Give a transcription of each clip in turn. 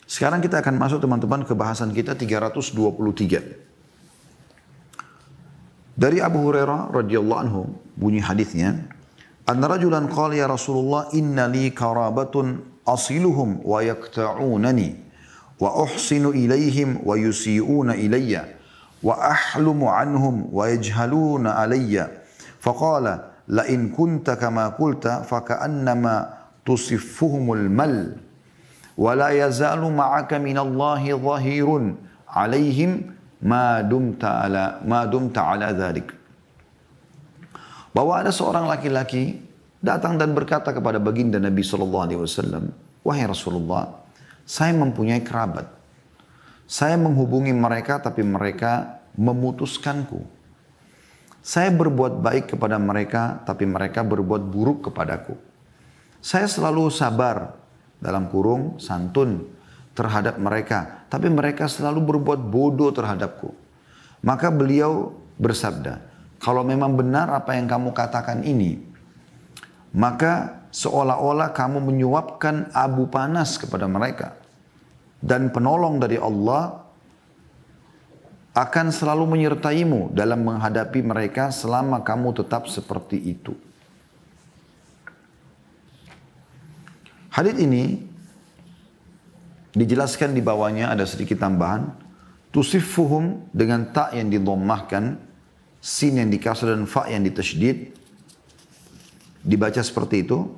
Sekarang kita akan masuk teman-teman ke bahasan kita 323. Dari Abu Hurairah radhiyallahu anhu bunyi hadisnya, "Anna rajulan qala ya Rasulullah inna li karabatun asiluhum wa yaqta'unani wa uhsinu ilaihim wa yusi'una ilayya wa ahlumu anhum wa yajhaluna alayya." Faqala la in kunta kama qulta faka'annama tusiffuhumul mal wa la yazalu ma'aka minallahi dhahirun alaihim ma dumta ala dzalik. Bahwa ada seorang laki-laki datang dan berkata kepada baginda Nabi sallallahu alaihi wasallam, "Wahai Rasulullah, saya mempunyai kerabat. Saya menghubungi mereka tapi mereka memutuskanku. Saya berbuat baik kepada mereka tapi mereka berbuat buruk kepadaku. Saya selalu sabar dalam kurung santun terhadap mereka, tapi mereka selalu berbuat bodoh terhadapku." Maka beliau bersabda, "Kalau memang benar apa yang kamu katakan ini, maka seolah-olah kamu menyuapkan abu panas kepada mereka. Dan penolong dari Allah akan selalu menyertaimu dalam menghadapi mereka selama kamu tetap seperti itu." Hadits ini dijelaskan di bawahnya ada sedikit tambahan. Tusiffuhum dengan ta yang didommahkan, sin yang dikasar dan fa yang ditasydid. Dibaca seperti itu.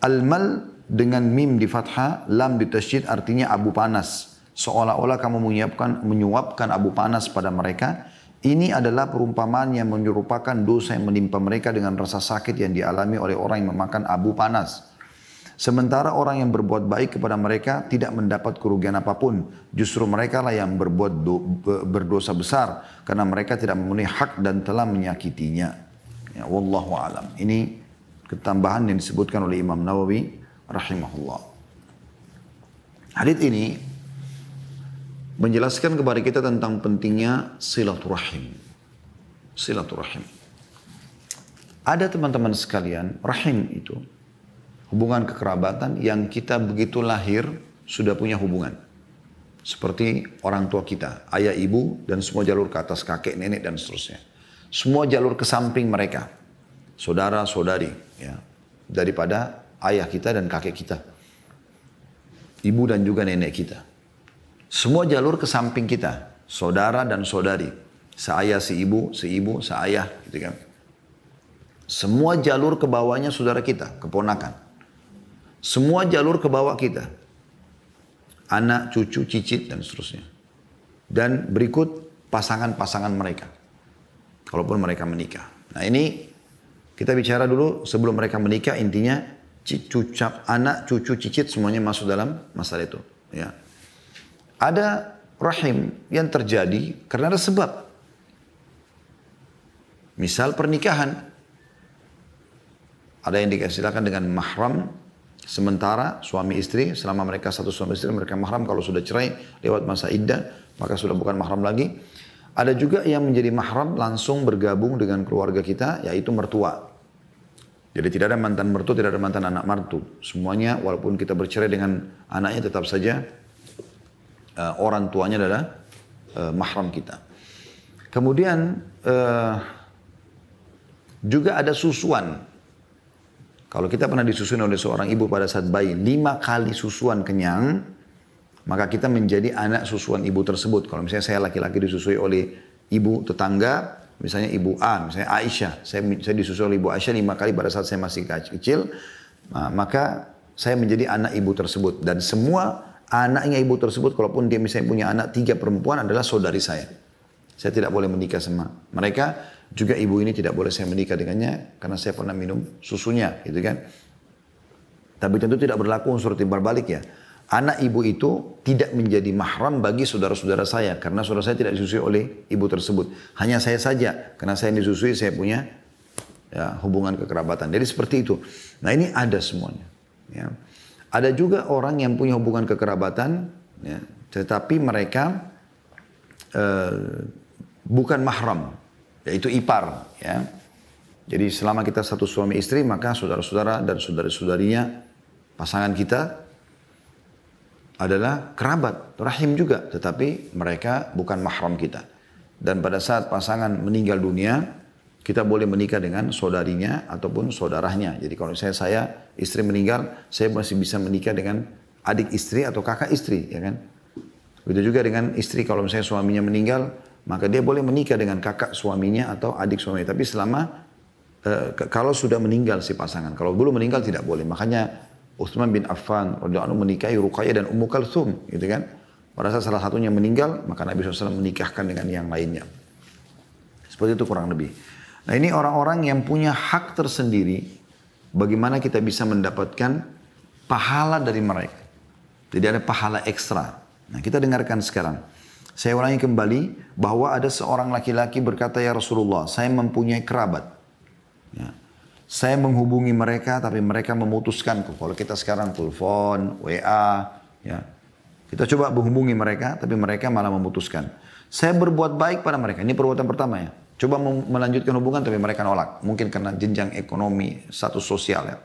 Al-mal dengan mim di fathah, lam di tasydid artinya abu panas. Seolah-olah kamu menyuapkan abu panas pada mereka. Ini adalah perumpamaan yang menyerupakan dosa yang menimpa mereka dengan rasa sakit yang dialami oleh orang yang memakan abu panas. Sementara orang yang berbuat baik kepada mereka tidak mendapat kerugian apapun. Justru mereka lah yang berdosa besar karena mereka tidak memenuhi hak dan telah menyakitinya. Ya, wallahu alam. Ini ketambahan yang disebutkan oleh Imam Nawawi rahimahullah. Hadits ini menjelaskan kepada kita tentang pentingnya silaturahim. Silaturahim. Ada teman-teman sekalian, rahim itu hubungan kekerabatan yang kita begitu lahir sudah punya hubungan. Seperti orang tua kita, ayah, ibu, dan semua jalur ke atas, kakek, nenek, dan seterusnya. Semua jalur ke samping mereka. Saudara, saudari. Ya, daripada ayah kita dan kakek kita. Ibu dan juga nenek kita. Semua jalur ke samping kita. Saudara dan saudari. Seayah, seibu, seayah. Gitu kan. Semua jalur ke bawahnya saudara kita, keponakan. Semua jalur ke bawah kita. Anak, cucu, cicit, dan seterusnya. Dan berikut pasangan-pasangan mereka. Kalaupun mereka menikah. Nah ini kita bicara dulu sebelum mereka menikah, intinya anak, cucu, cicit semuanya masuk dalam masalah itu. Ya. Ada rahim yang terjadi karena ada sebab. Misal pernikahan. Ada yang dikasilakan dengan mahram. Sementara suami istri, selama mereka satu suami istri, mereka mahram. Kalau sudah cerai lewat masa iddah, maka sudah bukan mahram lagi. Ada juga yang menjadi mahram langsung bergabung dengan keluarga kita, yaitu mertua. Jadi tidak ada mantan mertua, tidak ada mantan anak mertu. Semuanya walaupun kita bercerai dengan anaknya tetap saja orang tuanya adalah mahram kita. Kemudian juga ada susuan. Kalau kita pernah disusui oleh seorang ibu pada saat bayi, 5 kali susuan kenyang, maka kita menjadi anak susuan ibu tersebut. Kalau misalnya saya laki-laki disusui oleh ibu tetangga, misalnya ibu A, misalnya Aisyah, saya disusui oleh ibu Aisyah 5 kali pada saat saya masih kecil, maka saya menjadi anak ibu tersebut. Dan semua anaknya ibu tersebut, kalaupun dia misalnya punya anak 3 perempuan adalah saudari saya. Saya tidak boleh menikah sama mereka. Juga ibu ini tidak boleh saya menikah dengannya karena saya pernah minum susunya, gitu kan. Tapi tentu tidak berlaku unsur timbal balik ya. Anak ibu itu tidak menjadi mahram bagi saudara-saudara saya karena saudara saya tidak disusui oleh ibu tersebut. Hanya saya saja karena saya yang disusui saya punya ya, hubungan kekerabatan. Jadi seperti itu. Nah ini ada semuanya. Ya. Ada juga orang yang punya hubungan kekerabatan, ya, tetapi mereka bukan mahram. Yaitu ipar, ya. Jadi selama kita satu suami istri, maka saudara-saudara dan saudari-saudarinya, pasangan kita, adalah kerabat, rahim juga, tetapi mereka bukan mahram kita. Dan pada saat pasangan meninggal dunia, kita boleh menikah dengan saudarinya ataupun saudaranya. Jadi kalau saya istri meninggal, saya masih bisa menikah dengan adik istri atau kakak istri, ya kan? Begitu juga dengan istri, kalau misalnya suaminya meninggal, maka dia boleh menikah dengan kakak suaminya atau adik suaminya. Tapi selama kalau sudah meninggal si pasangan, kalau belum meninggal tidak boleh. Makanya Utsman bin Affan radhiyallahu anhu menikahi Ruqayyah dan Ummu Kalsum, gitu kan? Pada saat salah satunya meninggal, maka Nabi SAW menikahkan dengan yang lainnya. Seperti itu kurang lebih. Nah, ini orang-orang yang punya hak tersendiri, bagaimana kita bisa mendapatkan pahala dari mereka. Tidak ada pahala ekstra. Nah, kita dengarkan sekarang. Saya ulangi kembali bahwa ada seorang laki-laki berkata, ya Rasulullah, saya mempunyai kerabat. Ya. Saya menghubungi mereka, tapi mereka memutuskanku. Kalau kita sekarang telepon, WA, ya, kita coba menghubungi mereka, tapi mereka malah memutuskan. Saya berbuat baik pada mereka. Ini perbuatan pertama ya. Coba melanjutkan hubungan, tapi mereka nolak. Mungkin karena jenjang ekonomi, status sosial ya,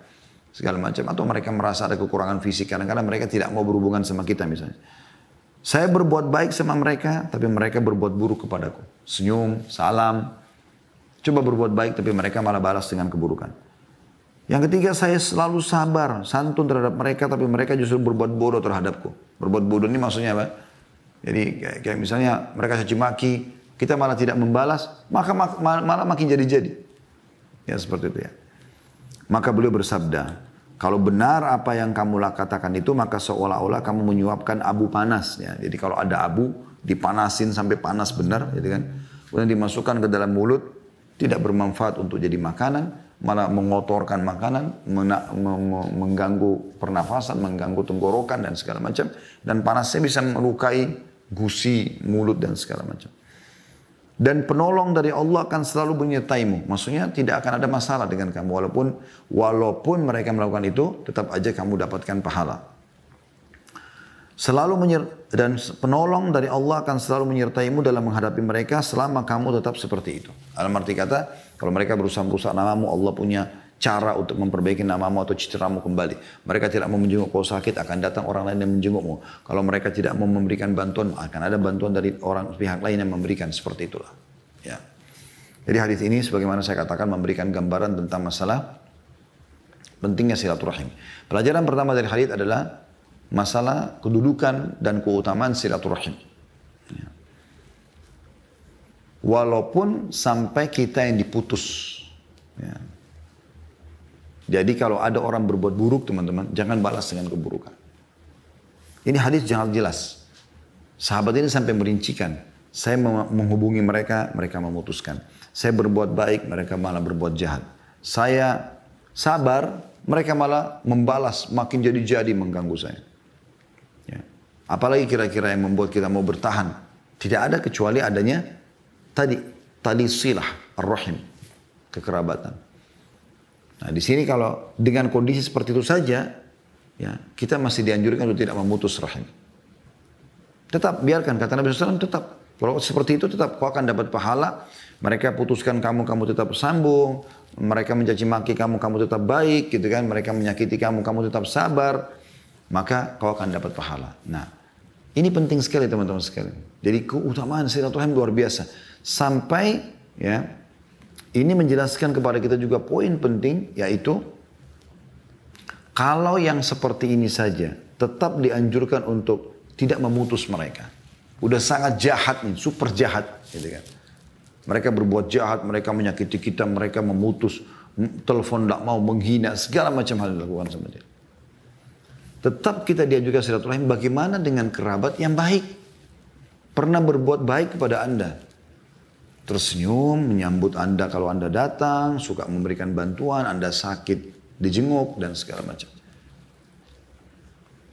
segala macam. Atau mereka merasa ada kekurangan fisik, kadang-kadang mereka tidak mau berhubungan sama kita misalnya. Saya berbuat baik sama mereka, tapi mereka berbuat buruk kepadaku. Senyum, salam. Coba berbuat baik, tapi mereka malah balas dengan keburukan. Yang ketiga, saya selalu sabar, santun terhadap mereka, tapi mereka justru berbuat bodoh terhadapku. Berbuat bodoh ini maksudnya apa? Jadi kayak misalnya mereka caci maki, kita malah tidak membalas, maka malah makin jadi-jadi. Ya seperti itu ya. Maka beliau bersabda, kalau benar apa yang kamu katakan itu, maka seolah-olah kamu menyuapkan abu panas. Ya. Jadi kalau ada abu, dipanasin sampai panas benar, gitu kan. Kemudian dimasukkan ke dalam mulut, tidak bermanfaat untuk jadi makanan, malah mengotorkan makanan, mengganggu pernafasan, mengganggu tenggorokan dan segala macam. Dan panasnya bisa melukai gusi, mulut dan segala macam. Dan penolong dari Allah akan selalu menyertaimu. Maksudnya tidak akan ada masalah dengan kamu. Walaupun mereka melakukan itu, tetap aja kamu dapatkan pahala. Dan penolong dari Allah akan selalu menyertaimu dalam menghadapi mereka selama kamu tetap seperti itu. Dalam arti kata, kalau mereka berusaha merusak namamu, Allah punya cara untuk memperbaiki namamu atau citaramu kembali. Mereka tidak mau menjenguk kau sakit, akan datang orang lain yang menjengukmu. Kalau mereka tidak mau memberikan bantuan, akan ada bantuan dari orang pihak lain yang memberikan. Seperti itulah. Ya. Jadi hadis ini sebagaimana saya katakan memberikan gambaran tentang masalah pentingnya silaturahim. Pelajaran pertama dari hadis adalah masalah kedudukan dan keutamaan silaturahim. Ya. Walaupun sampai kita yang diputus. Ya. Jadi kalau ada orang berbuat buruk teman-teman, jangan balas dengan keburukan. Ini hadis jangan jelas. Sahabat ini sampai merincikan. Saya menghubungi mereka, mereka memutuskan. Saya berbuat baik, mereka malah berbuat jahat. Saya sabar, mereka malah membalas, makin jadi-jadi mengganggu saya. Ya. Apalagi kira-kira yang membuat kita mau bertahan. Tidak ada kecuali adanya tali silah, ar-rahim, kekerabatan. Nah di sini kalau dengan kondisi seperti itu saja, ya kita masih dianjurkan untuk tidak memutus rahim. Tetap biarkan, kata Nabi SAW, tetap. Kalau seperti itu tetap kau akan dapat pahala. Mereka putuskan kamu, kamu tetap sambung. Mereka mencaci maki kamu, kamu tetap baik, gitu kan? Mereka menyakiti kamu, kamu tetap sabar. Maka kau akan dapat pahala. Nah, ini penting sekali teman-teman sekalian. Jadi keutamaan silaturahim luar biasa. Sampai ya ini menjelaskan kepada kita juga poin penting, yaitu kalau yang seperti ini saja tetap dianjurkan untuk tidak memutus mereka. Udah sangat jahat nih, super jahat, gitu kan. Mereka berbuat jahat, mereka menyakiti kita, mereka memutus, telepon tidak mau, menghina, segala macam hal dilakukan sama dia. Tetap kita dianjurkan silaturahim. Bagaimana dengan kerabat yang baik? Pernah berbuat baik kepada Anda. Tersenyum, menyambut Anda kalau Anda datang, suka memberikan bantuan, Anda sakit, dijenguk, dan segala macam.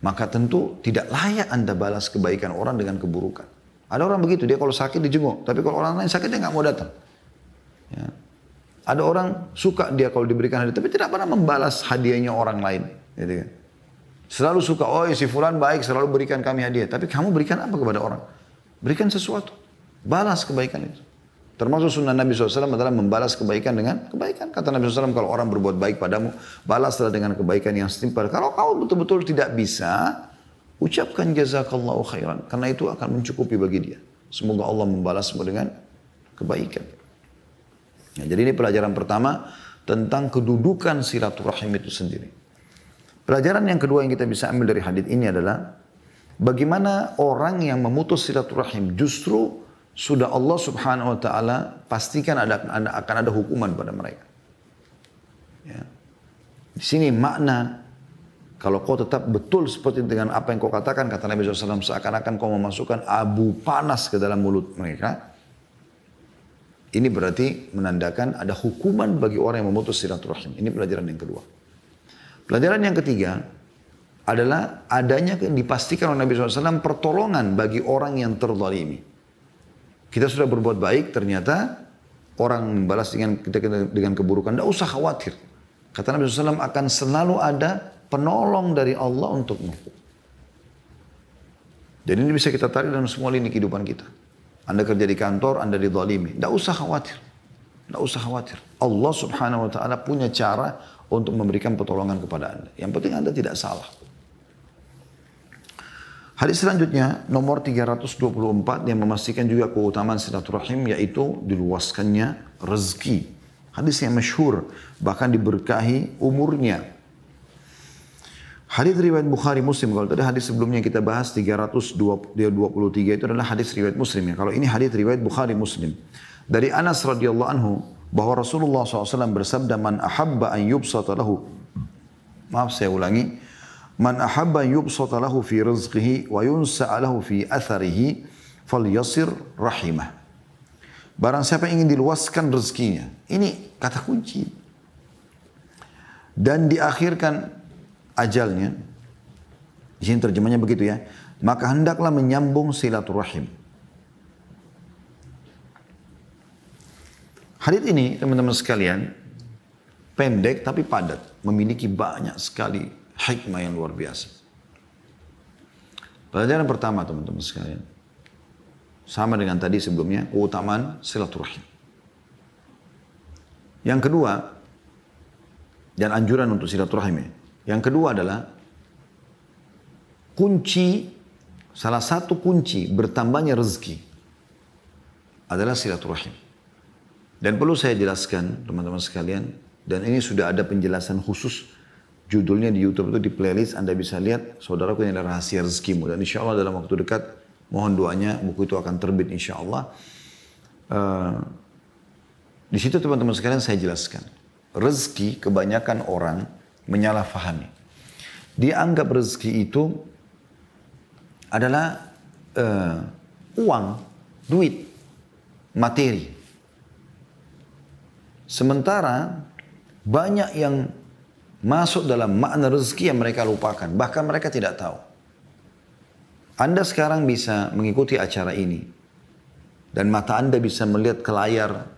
Maka tentu tidak layak Anda balas kebaikan orang dengan keburukan. Ada orang begitu, dia kalau sakit dijenguk, tapi kalau orang lain sakit dia nggak mau datang. Ya. Ada orang suka dia kalau diberikan hadiah, tapi tidak pernah membalas hadiahnya orang lain. Gitu kan. Selalu suka, oh si fulan baik, selalu berikan kami hadiah. Tapi kamu berikan apa kepada orang? Berikan sesuatu. Balas kebaikan itu. Termasuk sunnah Nabi SAW adalah membalas kebaikan dengan kebaikan. Kata Nabi SAW, kalau orang berbuat baik padamu, balaslah dengan kebaikan yang setimpal. Kalau kau betul-betul tidak bisa, ucapkan jazakallahu khairan. Karena itu akan mencukupi bagi dia. Semoga Allah membalasmu dengan kebaikan. Ya, jadi ini pelajaran pertama tentang kedudukan silaturahim itu sendiri. Pelajaran yang kedua yang kita bisa ambil dari hadits ini adalah bagaimana orang yang memutus silaturahim justru sudah Allah subhanahu wa ta'ala pastikan akan ada hukuman pada mereka. Ya. Di sini makna kalau kau tetap betul seperti dengan apa yang kau katakan, kata Nabi SAW, seakan-akan kau memasukkan abu panas ke dalam mulut mereka. Ini berarti menandakan ada hukuman bagi orang yang memutus silaturahim. Ini pelajaran yang kedua. Pelajaran yang ketiga adalah adanya dipastikan oleh Nabi SAW pertolongan bagi orang yang terzalimi. Kita sudah berbuat baik, ternyata orang membalas dengan keburukan. Tidak usah khawatir. Kata Nabi SAW akan selalu ada penolong dari Allah untukmu. Jadi ini bisa kita tarik dalam semua lini kehidupan kita. Anda kerja di kantor, Anda dizalimi. Tidak usah khawatir. Tidak usah khawatir. Allah subhanahu wa ta'ala punya cara untuk memberikan pertolongan kepada Anda. Yang penting Anda tidak salah. Hadis selanjutnya nomor 324 yang memastikan juga keutamaan silaturahim yaitu diluaskannya rezeki. Hadis yang masyhur bahkan diberkahi umurnya. Hadis riwayat Bukhari Muslim. Kalau tadi hadis sebelumnya kita bahas 323 itu adalah hadis riwayat Muslim ya. Kalau ini hadis riwayat Bukhari Muslim. Dari Anas radhiyallahu anhu bahwa Rasulullah SAW bersabda man ahabba an yubsata lahu. Maaf saya ulangi. Man ahabba an yubsata lahu fi rizqihi wa yunsa'a lahu fi atharihi falyasir rahimah. Barang siapa ingin diluaskan rezekinya. Ini kata kunci. Dan diakhirkan ajalnya, di sini terjemahnya begitu ya, maka hendaklah menyambung silaturahim. Hadits ini teman-teman sekalian pendek tapi padat, memiliki banyak sekali hikmah yang luar biasa. Pelajaran pertama teman-teman sekalian, sama dengan tadi sebelumnya, keutamaan silaturahim. Yang kedua, dan anjuran untuk silaturahim ya. Yang kedua adalah kunci, salah satu kunci bertambahnya rezeki adalah silaturahim. Dan perlu saya jelaskan teman-teman sekalian, dan ini sudah ada penjelasan khusus, judulnya di YouTube itu di playlist, Anda bisa lihat, saudaraku ini adalah rahasia rezekimu. Dan insya Allah dalam waktu dekat, mohon doanya, buku itu akan terbit insya Allah. Di situ teman-teman sekalian saya jelaskan, rezeki kebanyakan orang menyalahfahami. Dia anggap rezeki itu adalah uang, duit, materi. Sementara banyak yang masuk dalam makna rezeki yang mereka lupakan. Bahkan mereka tidak tahu. Anda sekarang bisa mengikuti acara ini. Dan mata Anda bisa melihat ke layar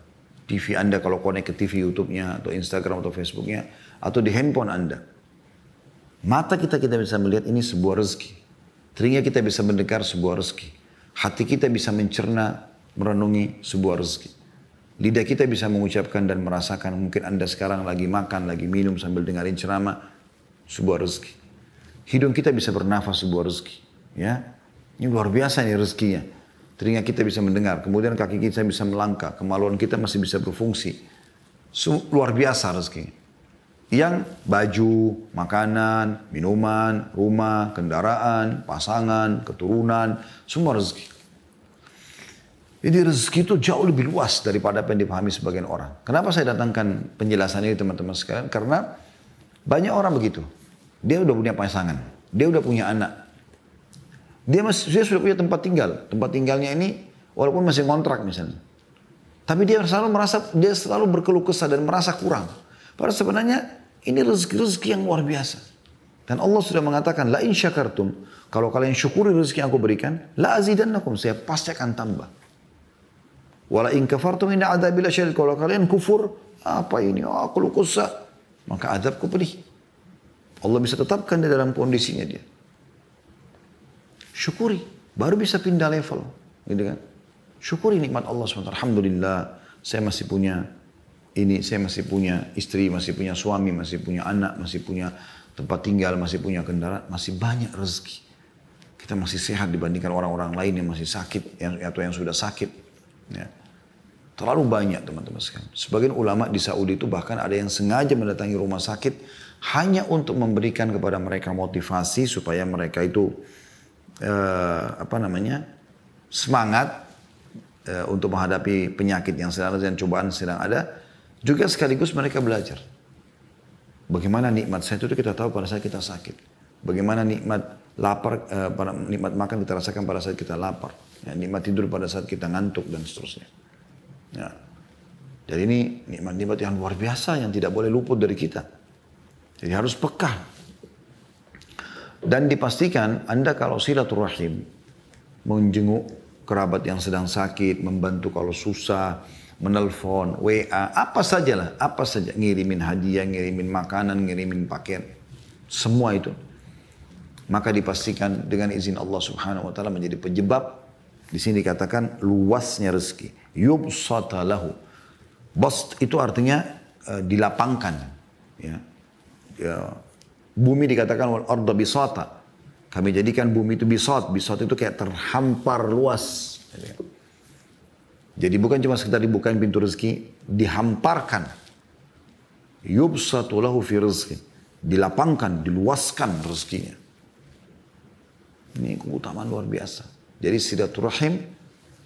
TV Anda kalau connect ke TV YouTube-nya atau Instagram atau Facebook-nya. Atau di handphone Anda. Mata kita bisa melihat ini sebuah rezeki. Telinga kita bisa mendengar sebuah rezeki. Hati kita bisa mencerna, merenungi sebuah rezeki. Lidah kita bisa mengucapkan dan merasakan. Mungkin Anda sekarang lagi makan, lagi minum sambil dengarin ceramah. Sebuah rezeki. Hidung kita bisa bernafas sebuah rezeki. Ya, ini luar biasa nih rezekinya. Telinga kita bisa mendengar. Kemudian kaki kita bisa melangkah. Kemaluan kita masih bisa berfungsi. Luar biasa rezekinya. Yang baju, makanan, minuman, rumah, kendaraan, pasangan, keturunan, semua rezeki. Jadi rezeki itu jauh lebih luas daripada apa yang dipahami sebagian orang. Kenapa saya datangkan penjelasan ini teman-teman sekalian? Karena banyak orang begitu. Dia udah punya pasangan, dia udah punya anak. Dia sudah punya tempat tinggal. Tempat tinggalnya ini walaupun masih kontrak misalnya. Tapi dia selalu berkeluh kesah dan merasa kurang. Padahal sebenarnya ini rezeki yang luar biasa. Dan Allah sudah mengatakan, la in syakartum, kalau kalian syukuri rezeki yang aku berikan, la azidannakum, saya pasti akan tambah. Wala in kafartum inna adzabi lasyadid, kalau kalian kufur, apa ini? Aku keluh kesah, maka azabku pedih. Allah bisa tetapkan di dalam kondisinya dia. Syukuri, baru bisa pindah level, gitu kan? Syukuri nikmat Allah SWT. Alhamdulillah, saya masih punya ini, saya masih punya istri, masih punya suami, masih punya anak, masih punya tempat tinggal, masih punya kendaraan, masih banyak rezeki. Kita masih sehat dibandingkan orang-orang lain yang masih sakit atau yang sudah sakit. Ya. Terlalu banyak teman-teman sekalian. Sebagian ulama di Saudi itu bahkan ada yang sengaja mendatangi rumah sakit hanya untuk memberikan kepada mereka motivasi supaya mereka itu semangat untuk menghadapi penyakit yang sedang ada dan cobaan sedang ada. Juga sekaligus mereka belajar. Bagaimana nikmat sehat itu kita tahu pada saat kita sakit. Bagaimana nikmat lapar, nikmat makan kita rasakan pada saat kita lapar. Ya, nikmat tidur pada saat kita ngantuk dan seterusnya. Ya. Jadi ini nikmat-nikmat yang luar biasa yang tidak boleh luput dari kita. Jadi harus peka. Dan dipastikan Anda kalau silaturahim, menjenguk kerabat yang sedang sakit, membantu kalau susah, menelpon, WA, apa sajalah, apa saja, ngirimin hadiah, ngirimin makanan, ngirimin pakaian, semua itu. Maka dipastikan dengan izin Allah Subhanahu wa taala menjadi penyebab, di sini dikatakan luasnya rezeki. Yubsata lahu. Bast itu artinya dilapangkan, ya. Bumi dikatakan wal arda bisata. Kami jadikan bumi itu bisat. Bisat itu kayak terhampar luas. Jadi bukan cuma sekedar dibukain pintu rezeki, dihamparkan. Yubsatu lahu fi rizqi. Dilapangkan, diluaskan rezekinya. Ini keutamaan luar biasa. Jadi silaturahim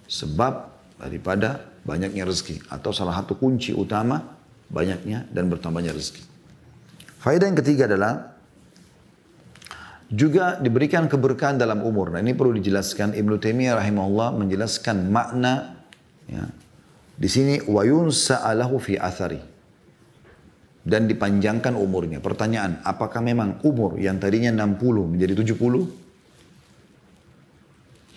sebab daripada banyaknya rezeki. Atau salah satu kunci utama banyaknya dan bertambahnya rezeki. Faedah yang ketiga adalah juga diberikan keberkahan dalam umur. Nah ini perlu dijelaskan. Ibnu Taimiyah rahimahullah menjelaskan makna. Ya, di sini wa yunsa'alahu fi athari. Dan dipanjangkan umurnya. Pertanyaan, apakah memang umur yang tadinya 60 menjadi 70?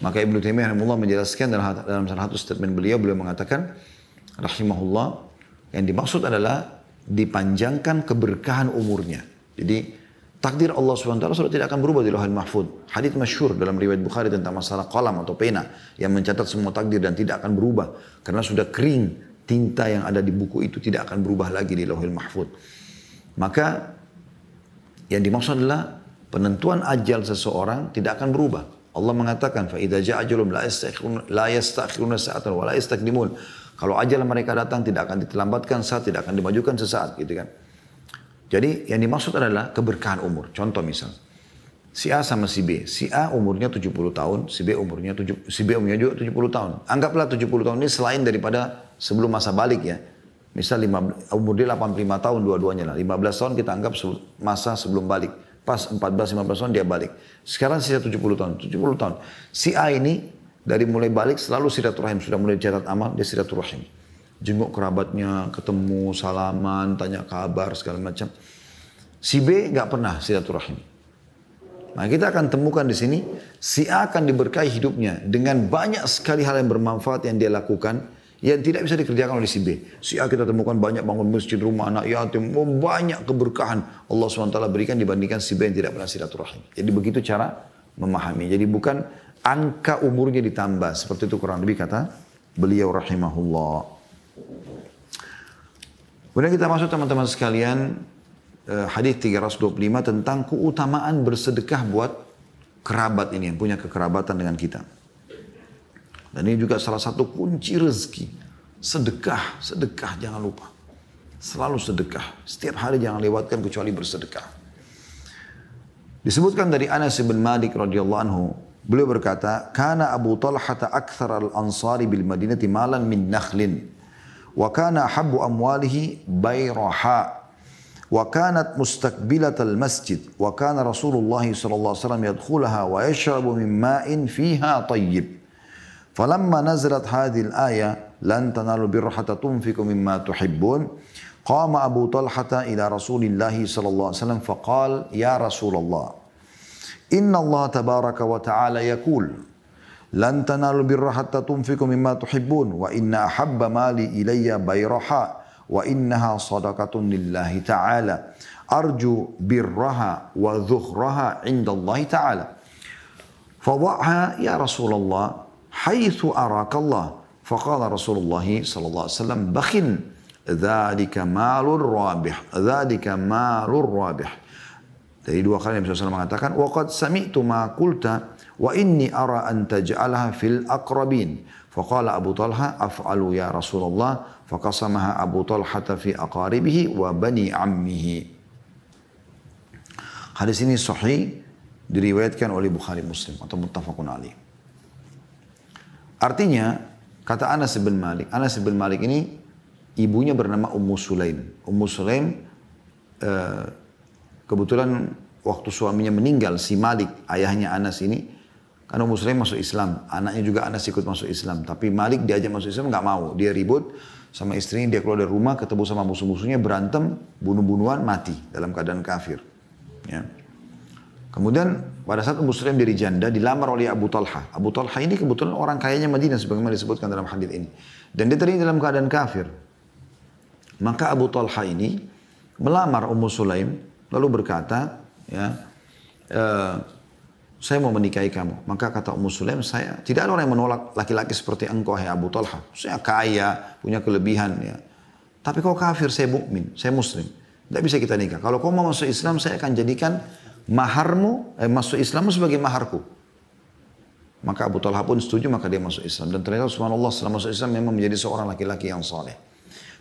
Maka Ibnu Taimiyah rahimahullah menjelaskan dalam salah satu statement beliau mengatakan rahimahullah yang dimaksud adalah dipanjangkan keberkahan umurnya. Jadi takdir Allah SWT sudah tidak akan berubah di Lauhul Mahfuz. Hadits masyhur dalam riwayat Bukhari tentang masalah qalam atau pena yang mencatat semua takdir dan tidak akan berubah karena sudah kering, tinta yang ada di buku itu tidak akan berubah lagi di Lauhul Mahfuz. Maka yang dimaksud adalah penentuan ajal seseorang tidak akan berubah. Allah mengatakan fa idza ja'a ajalum la yastakhiruna sa'atan wa la yastakdimun. Kalau ajal mereka datang tidak akan dilambatkan saat, tidak akan dimajukan sesaat gitu kan. Jadi yang dimaksud adalah keberkahan umur. Contoh misal, si A sama si B. Si A umurnya 70 tahun, si B umurnya juga 70 tahun. Anggaplah 70 tahun ini selain daripada sebelum masa balik ya. Misal umur dia 85 tahun dua-duanya lah. 15 tahun kita anggap masa sebelum balik. Pas 14-15 tahun dia balik. Sekarang sisa 70 tahun. 70 tahun. Si A ini dari mulai balik selalu silaturahim. Sudah mulai catat amal, dia silaturahim. Jenguk kerabatnya, ketemu, salaman, tanya kabar, segala macam. Si B nggak pernah silaturahim. Nah kita akan temukan di sini, si A akan diberkahi hidupnya dengan banyak sekali hal yang bermanfaat yang dia lakukan, yang tidak bisa dikerjakan oleh si B. Si A kita temukan banyak bangun masjid, rumah anak yatim, banyak keberkahan Allah SWT berikan dibandingkan si B yang tidak pernah silaturahim. Jadi begitu cara memahami. Jadi bukan angka umurnya ditambah. Seperti itu kurang lebih kata beliau rahimahullah. Kemudian kita masuk teman-teman sekalian hadis 325 tentang keutamaan bersedekah buat kerabat ini yang punya kekerabatan dengan kita. Dan ini juga salah satu kunci rezeki. Sedekah, sedekah jangan lupa. Selalu sedekah. Setiap hari jangan lewatkan kecuali bersedekah. Disebutkan dari Anas bin Malik radhiyallahu anhu, beliau berkata, "Kana Abu Talhah akthar al-ansari bil Madinati malan min nakhlin, wa kana ahabbu amwalihi bayraha, wa kanat mustaqbilat al-masjid, wa kana Rasulullah sallallahu alaihi wasallam yadkhulaha wa yashrabu min ma'in fiha tayyib. Falamma nazalat hadhihi al-ayah, lan tanalu birra hatta tunfiqu mimma tuhibbun, qama Abu Talhah ila Rasulillah sallallahu alaihi wasallam faqala, ya Rasulullah, inna Allah tabaraka wa ta'ala yaqul, lan tanalu birra hatta tunfiqu mimma tuhibbun, wa inna ahabba mali ilayya bayraha, wa innaha sadaqatun lillahi ta'ala, arju birraha wa dhukhraha inda Allah ta'ala. Fadha'ha ya Rasulullah haitsu arakallah. Faqala Rasulullah sallallahu alaihi wasallam, dzalika malur rabih, dzalika malur rabih. Dari dua kali Nabi SAW mengatakan, وَقَدْ سَمِعْتُ مَا قُلْتَ وَإِنِّي أَرَى أَنْ تَجْعَلَهَا فِي الْأَقْرَبِينَ فَقَالَ أَبُو طَلْحَةَ أَفْعَلُ يَا رَسُولَ اللَّهِ فَقَسَمَهَا أَبُو طَلْحَةَ فِي أَقَارِبِهِ وَبَنِي عَمِّهِ. Hadis ini sahih, diriwayatkan oleh Bukhari Muslim atau muttafaqun alaih. Artinya, kata Anas bin Malik ini ibunya bernama Ummu Sulaim. Ummu Sulaim kebetulan waktu suaminya meninggal, si Malik, ayahnya Anas ini, karena Ummu Sulaim masuk Islam, anaknya juga Anas ikut masuk Islam. Tapi Malik diajak masuk Islam, nggak mau. Dia ribut sama istrinya, dia keluar dari rumah, ketemu sama musuh-musuhnya, berantem, bunuh-bunuhan, mati dalam keadaan kafir. Ya. Kemudian pada saat Ummu Sulaim jadi janda, dilamar oleh Abu Talha. Abu Talha ini kebetulan orang kayanya Madinah, sebagaimana disebutkan dalam hadis ini. Dan dia tadi dalam keadaan kafir. Maka Abu Talha ini melamar Ummu Sulaim, lalu berkata, ya, saya mau menikahi kamu. Maka kata Ummu Sulaim, saya tidak ada orang yang menolak laki-laki seperti engkau, hai Abu Talha. Saya kaya, punya kelebihan. Ya. Tapi kau kafir, saya mukmin, saya muslim. Tidak bisa kita nikah. Kalau kau mau masuk Islam, saya akan jadikan maharmu, masuk Islammu sebagai maharku. Maka Abu Talha pun setuju, maka dia masuk Islam. Dan ternyata subhanallah setelah masuk Islam memang menjadi seorang laki-laki yang saleh.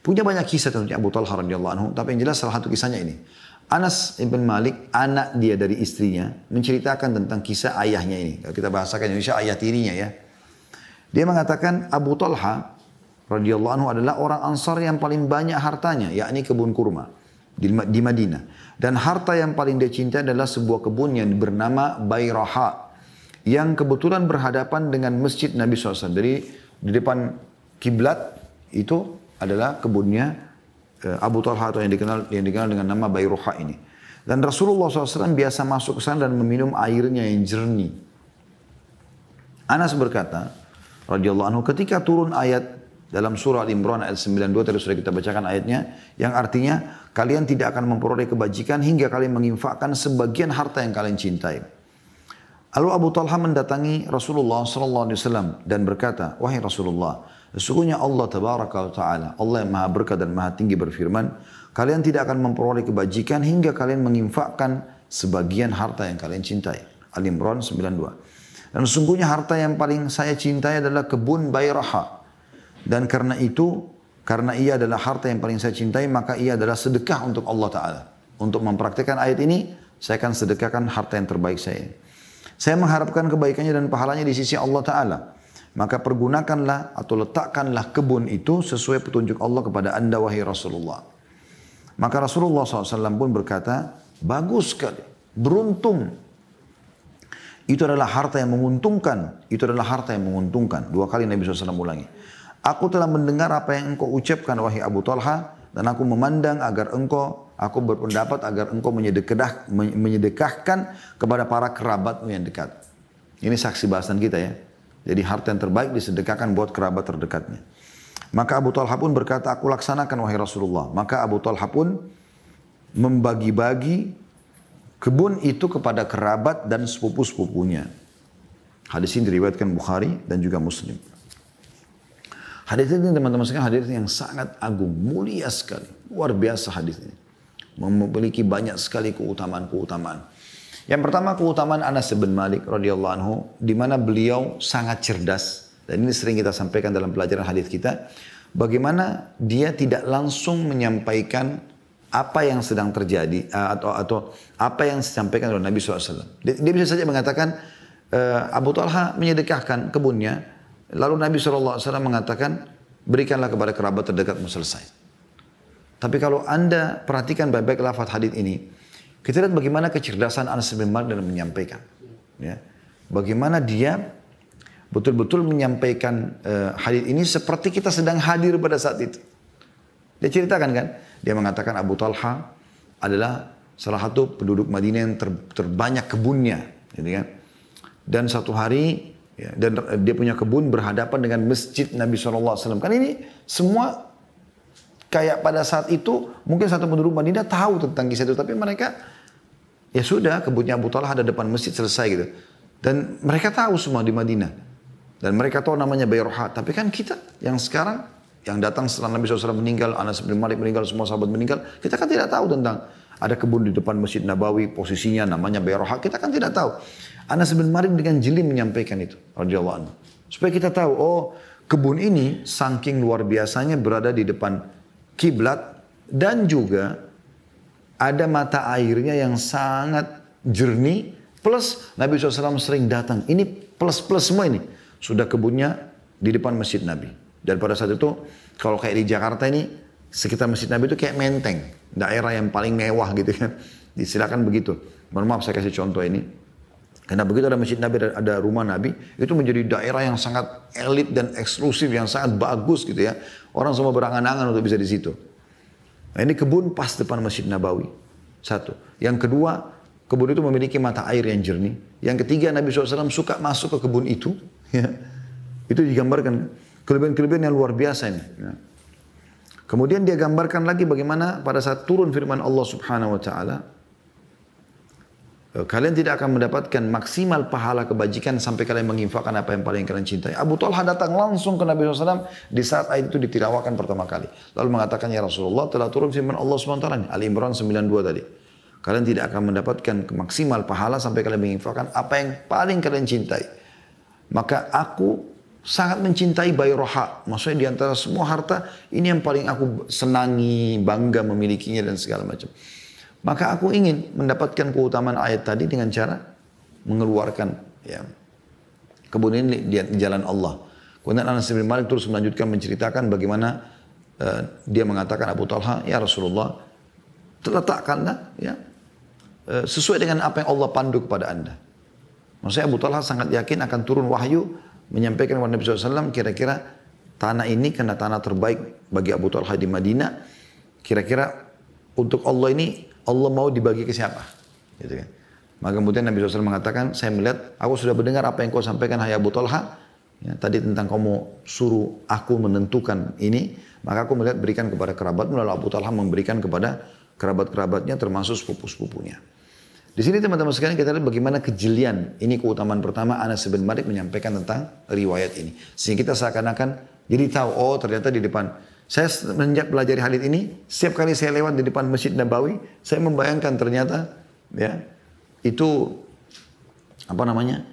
Punya banyak kisah tentunya Abu Talha radhiyallahu anhu, tapi yang jelas salah satu kisahnya ini. Anas ibn Malik, anak dia dari istrinya, menceritakan tentang kisah ayahnya ini. Kalau kita bahasakan Indonesia, ayah tirinya ya. Dia mengatakan Abu Talha radhiyallahu anhu adalah orang Ansar yang paling banyak hartanya, yakni kebun kurma di Madinah. Dan harta yang paling dia cintai adalah sebuah kebun yang bernama Bayraha, yang kebetulan berhadapan dengan masjid Nabi SAW. Jadi di depan kiblat itu adalah kebunnya Abu Talha atau yang dikenal dengan nama Bayruha ini. Dan Rasulullah SAW biasa masuk ke sana dan meminum airnya yang jernih. Anas berkata, radhiyallahu anhu, ketika turun ayat dalam surah Al-Imran ayat 92, tadi sudah kita bacakan ayatnya, yang artinya kalian tidak akan memperoleh kebajikan hingga kalian menginfakkan sebagian harta yang kalian cintai. Lalu Abu Talha mendatangi Rasulullah SAW dan berkata, wahai Rasulullah, sesungguhnya Allah Tabaraka wa Ta'ala, Allah yang maha berkah dan maha tinggi berfirman, kalian tidak akan memperoleh kebajikan hingga kalian menginfakkan sebagian harta yang kalian cintai. Al-Imran 92. Dan sesungguhnya harta yang paling saya cintai adalah kebun Bayraha. Dan karena itu, karena ia adalah harta yang paling saya cintai, maka ia adalah sedekah untuk Allah Ta'ala. Untuk mempraktikkan ayat ini, saya akan sedekahkan harta yang terbaik saya. Saya mengharapkan kebaikannya dan pahalanya di sisi Allah Ta'ala. Maka pergunakanlah atau letakkanlah kebun itu sesuai petunjuk Allah kepada anda, wahai Rasulullah. Maka Rasulullah SAW pun berkata, bagus sekali, beruntung. Itu adalah harta yang menguntungkan. Itu adalah harta yang menguntungkan. 2 kali Nabi SAW ulangi. Aku telah mendengar apa yang engkau ucapkan, wahai Abu Talha, dan aku memandang agar aku berpendapat agar engkau menyedekahkan kepada para kerabatmu yang dekat. Ini saksi bahasan kita ya. Jadi harta yang terbaik disedekahkan buat kerabat terdekatnya. Maka Abu Talha pun berkata, aku laksanakan wahai Rasulullah. Maka Abu Talha pun membagi-bagi kebun itu kepada kerabat dan sepupu-sepupunya. Hadis ini diriwayatkan Bukhari dan juga Muslim. Hadis ini teman-teman sekalian, hadis yang sangat agung, mulia sekali. Luar biasa hadis ini. Memiliki banyak sekali keutamaan-keutamaan. Yang pertama keutamaan Anas bin Malik radhiyallahu anhu, di mana beliau sangat cerdas, dan ini sering kita sampaikan dalam pelajaran hadis kita, bagaimana dia tidak langsung menyampaikan apa yang sedang terjadi atau apa yang disampaikan oleh Nabi SAW. Dia bisa saja mengatakan Abu Talha menyedekahkan kebunnya, lalu Nabi SAW mengatakan berikanlah kepada kerabat terdekatmu, selesai. Tapi kalau anda perhatikan baik-baik lafaz hadis ini, kita lihat bagaimana kecerdasan Anas bin Malik dalam menyampaikan. Ya. Bagaimana dia betul-betul menyampaikan hadis ini seperti kita sedang hadir pada saat itu. Dia ceritakan kan, dia mengatakan Abu Talha adalah salah satu penduduk Madinah yang terbanyak kebunnya. Gitu kan. Dan satu hari, ya, dan dia punya kebun berhadapan dengan masjid Nabi SAW. Kan ini semua kayak pada saat itu mungkin satu penduduk Madinah tahu tentang kisah itu, tapi mereka ya sudah, kebunnya Abu Talha ada depan masjid, selesai gitu. Dan mereka tahu semua di Madinah. Dan mereka tahu namanya Bayruha. Tapi kan kita yang sekarang, yang datang setelah Nabi SAW meninggal, Anas bin Malik meninggal, semua sahabat meninggal, kita kan tidak tahu tentang Ada kebun di depan Masjid Nabawi, posisinya namanya Bayroha. Kita kan tidak tahu. Anas bin Malik dengan jeli menyampaikan itu, radhiyallahu anhu. Supaya kita tahu, oh kebun ini saking luar biasanya berada di depan kiblat dan juga ada mata airnya yang sangat jernih. Plus Nabi SAW sering datang. Ini plus-plus semua ini. Sudah kebunnya di depan Masjid Nabi. Dan pada saat itu, kalau kayak di Jakarta ini, sekitar Masjid Nabi itu kayak Menteng. Daerah yang paling mewah gitu kan. Silakan begitu. Mohon maaf saya kasih contoh ini. Karena begitu ada Masjid Nabi, ada rumah Nabi, itu menjadi daerah yang sangat elit dan eksklusif, yang sangat bagus gitu ya. Orang semua berangan-angan untuk bisa di situ. Nah ini kebun pas depan Masjid Nabawi. Satu. Yang kedua, kebun itu memiliki mata air yang jernih. Yang ketiga, Nabi SAW suka masuk ke kebun itu. Ya. Itu digambarkan kelebihan-kelebihan yang luar biasa ini. Ya. Kemudian dia gambarkan lagi bagaimana pada saat turun firman Allah Subhanahu Wa Taala, kalian tidak akan mendapatkan maksimal pahala kebajikan sampai kalian menginfakkan apa yang paling kalian cintai. Abu Talha datang langsung ke Nabi SAW di saat ayat itu ditirawakan pertama kali. Lalu mengatakan, ya Rasulullah, telah turun firman Allah SWT. Ali Imran 92 tadi. Kalian tidak akan mendapatkan maksimal pahala sampai kalian menginfakkan apa yang paling kalian cintai. Maka aku sangat mencintai Bayroha. Maksudnya di antara semua harta, ini yang paling aku senangi, bangga memilikinya dan segala macam. Maka aku ingin mendapatkan keutamaan ayat tadi dengan cara mengeluarkan ya, kebun ini di jalan Allah. Kemudian Anas bin Malik terus melanjutkan menceritakan bagaimana dia mengatakan Abu Talha, ya Rasulullah, letakkanlah ya, sesuai dengan apa yang Allah pandu kepada anda. Maksudnya Abu Talha sangat yakin akan turun wahyu menyampaikan kepada Nabi SAW kira-kira tanah ini karena tanah terbaik bagi Abu Talha di Madinah. Kira-kira untuk Allah ini Allah mau dibagi ke siapa? Gitu kan. Maka kemudian Nabi SAW mengatakan, saya melihat, aku sudah mendengar apa yang kau sampaikan hai Abu Talha. Ya, tadi tentang kamu suruh aku menentukan ini. Maka aku melihat berikan kepada kerabatmu. Lalu Abu Talha memberikan kepada kerabat-kerabatnya termasuk sepupu-sepupunya. Di sini teman-teman sekalian kita lihat bagaimana kejelian. Ini keutamaan pertama Anas bin Malik menyampaikan tentang riwayat ini. Sehingga kita seakan-akan jadi tahu, oh ternyata di depan. Saya semenjak pelajari hadis ini, setiap kali saya lewat di depan Masjid Nabawi, saya membayangkan ternyata ya itu apa namanya?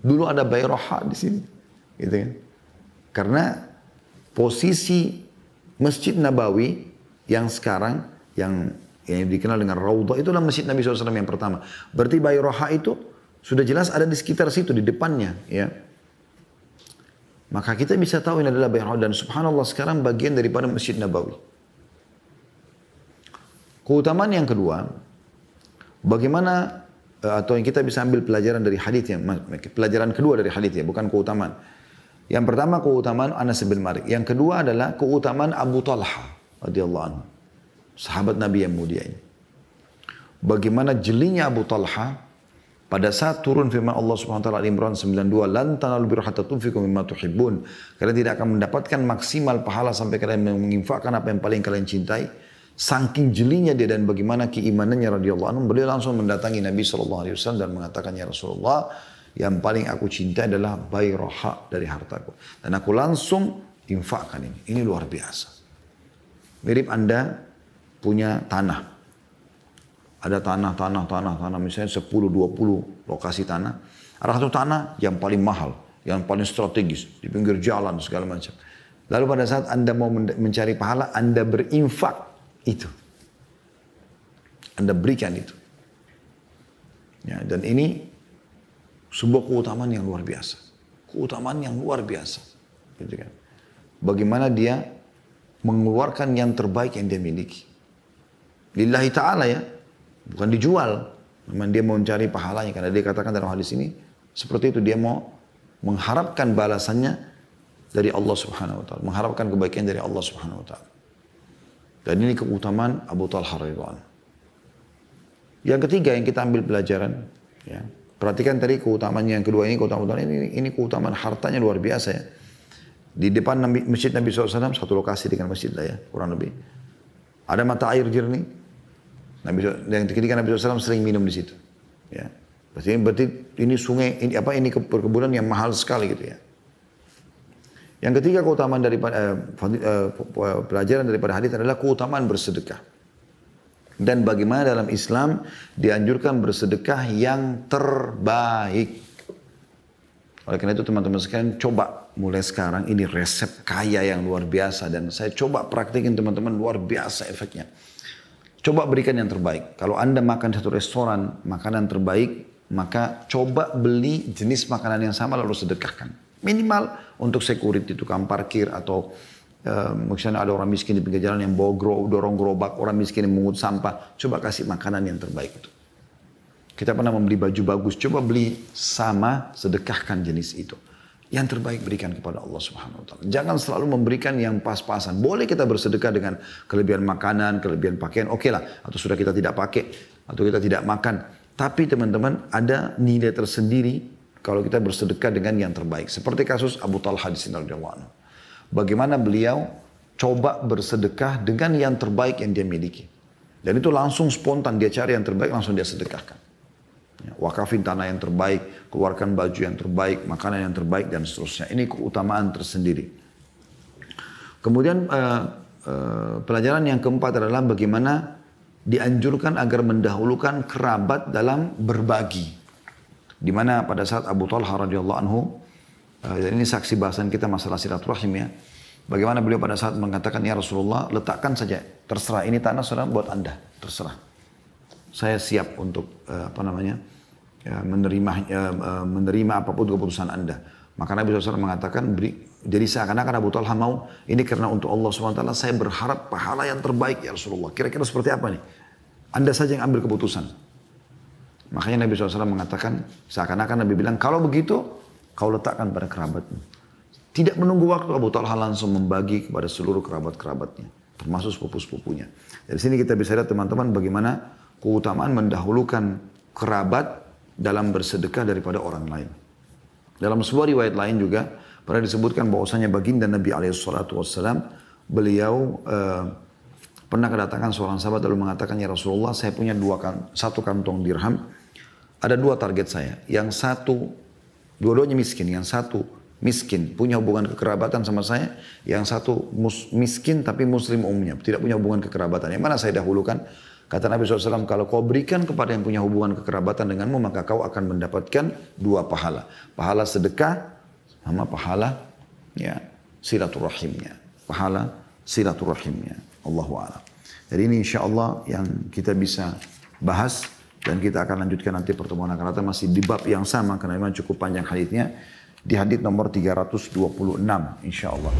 Dulu ada Bayroha di sini. Gitu kan. Karena posisi Masjid Nabawi yang sekarang yang dikenal dengan Raudhah itu adalah Masjid Nabi SAW yang pertama. Berarti Bayroha itu sudah jelas ada di sekitar situ, di depannya. Ya. Maka kita bisa tahu ini adalah Bayroha dan subhanallah sekarang bagian daripada Masjid Nabawi. Keutamaan yang kedua, bagaimana atau yang kita bisa ambil pelajaran dari hadis ya, pelajaran kedua dari hadis ya, bukan keutamaan. Yang pertama keutamaan Anas bin Malik, yang kedua adalah keutamaan Abu Talha radhiyallahu anhu. Sahabat Nabi yang mulia ini. Bagaimana jelinya Abu Talha pada saat turun firman Allah Subhanahu wa taala Al-Imran 92, lan tanalul birra hatta tunfiqu mimma tuhibbun. Kalian tidak akan mendapatkan maksimal pahala sampai kalian menginfakkan apa yang paling kalian cintai. Saking jelinya dia dan bagaimana keimanannya radhiyallahu anhu, beliau langsung mendatangi Nabi sallallahu alaihi wasallam dan mengatakan, ya Rasulullah, yang paling aku cintai adalah Bayroha dari hartaku. Dan aku langsung infakkan ini. Ini luar biasa. Mirip Anda punya tanah. Ada tanah, misalnya 10-20 lokasi tanah. Ada satu tanah yang paling mahal, yang paling strategis, di pinggir jalan segala macam. Lalu pada saat Anda mau mencari pahala, Anda berinfak itu. Anda berikan itu. Ya, dan ini sebuah keutamaan yang luar biasa. Keutamaan yang luar biasa. Gitu kan. Bagaimana dia mengeluarkan yang terbaik yang dia miliki. Lillahi ta'ala ya. Bukan dijual. Memang dia mau mencari pahalanya. Karena dia katakan dalam hadis ini. Seperti itu dia mau mengharapkan balasannya dari Allah subhanahu wa ta'ala. Mengharapkan kebaikan dari Allah subhanahu wa ta'ala. Dan ini keutamaan Abu Talha radhiyallahu anhu. Yang ketiga yang kita ambil pelajaran. Ya, perhatikan tadi keutamaan yang kedua ini. Keutamaan ini keutamaan hartanya luar biasa ya. Di depan Masjid Nabi SAW. Satu lokasi dengan masjid lah ya. Kurang lebih. Ada mata air jernih. Yang ketika Nabi SAW sering minum di situ. Ya. Berarti ini sungai, ini perkebunan yang mahal sekali gitu ya. Yang ketiga keutamaan daripada pelajaran daripada hadis adalah keutamaan bersedekah. Dan bagaimana dalam Islam dianjurkan bersedekah yang terbaik. Oleh karena itu teman-teman sekalian coba mulai sekarang, ini resep kaya yang luar biasa. Dan saya coba praktikin teman-teman, luar biasa efeknya. Coba berikan yang terbaik. Kalau Anda makan satu restoran makanan terbaik, maka coba beli jenis makanan yang sama lalu sedekahkan. Minimal untuk security, tukang parkir atau misalnya ada orang miskin di pinggir jalan yang bawa dorong gerobak, orang miskin yang mengut sampah, coba kasih makanan yang terbaik itu. Kita pernah membeli baju bagus, coba beli sama, sedekahkan jenis itu. Yang terbaik berikan kepada Allah Subhanahu Wa Taala. Jangan selalu memberikan yang pas-pasan. Boleh kita bersedekah dengan kelebihan makanan, kelebihan pakaian, oke lah. Atau sudah kita tidak pakai, atau kita tidak makan. Tapi teman-teman ada nilai tersendiri kalau kita bersedekah dengan yang terbaik. Seperti kasus Abu Talha di sini radhiyallahu anhu. Bagaimana beliau coba bersedekah dengan yang terbaik yang dia miliki. Dan itu langsung spontan, dia cari yang terbaik, langsung dia sedekahkan. Ya, wakafin tanah yang terbaik, keluarkan baju yang terbaik, makanan yang terbaik, dan seterusnya. Ini keutamaan tersendiri. Kemudian pelajaran yang keempat adalah bagaimana dianjurkan agar mendahulukan kerabat dalam berbagi. Di mana pada saat Abu Talha radhiyallahu anhu, dan ini saksi bahasan kita masalah silaturahim ya. Bagaimana beliau pada saat mengatakan, ya Rasulullah, letakkan saja, terserah, ini tanah saudara buat Anda, terserah. Saya siap untuk menerima apapun keputusan Anda. Maka Nabi SAW mengatakan, jadi seakan-akan Abu Talha mau, ini karena untuk Allah SWT, saya berharap pahala yang terbaik ya Rasulullah. Kira-kira seperti apa nih? Anda saja yang ambil keputusan. Makanya Nabi SAW mengatakan, seakan-akan Nabi bilang, kalau begitu, kau letakkan pada kerabatmu. Tidak menunggu waktu, Abu Talha langsung membagi kepada seluruh kerabat-kerabatnya. Termasuk sepupu-sepupunya. Dari sini kita bisa lihat teman-teman bagaimana keutamaan mendahulukan kerabat dalam bersedekah daripada orang lain. Dalam sebuah riwayat lain juga pernah disebutkan bahwasanya baginda Nabi SAW, beliau pernah kedatangan seorang sahabat lalu mengatakan, ya Rasulullah, saya punya satu kantong dirham. Ada dua target saya. Yang satu, dua-duanya miskin. Yang satu miskin, punya hubungan kekerabatan sama saya. Yang satu miskin tapi muslim umumnya, tidak punya hubungan kekerabatan. Yang mana saya dahulukan? Kata Nabi SAW, kalau kau berikan kepada yang punya hubungan kekerabatan denganmu, maka kau akan mendapatkan dua pahala. Pahala sedekah sama pahala ya, silaturahimnya. Pahala silaturahimnya. Allahu a'lam. Jadi ini insya Allah yang kita bisa bahas. Dan kita akan lanjutkan nanti pertemuan akan datang masih di bab yang sama. Karena memang cukup panjang haditsnya. Di hadits nomor 326 insya Allah.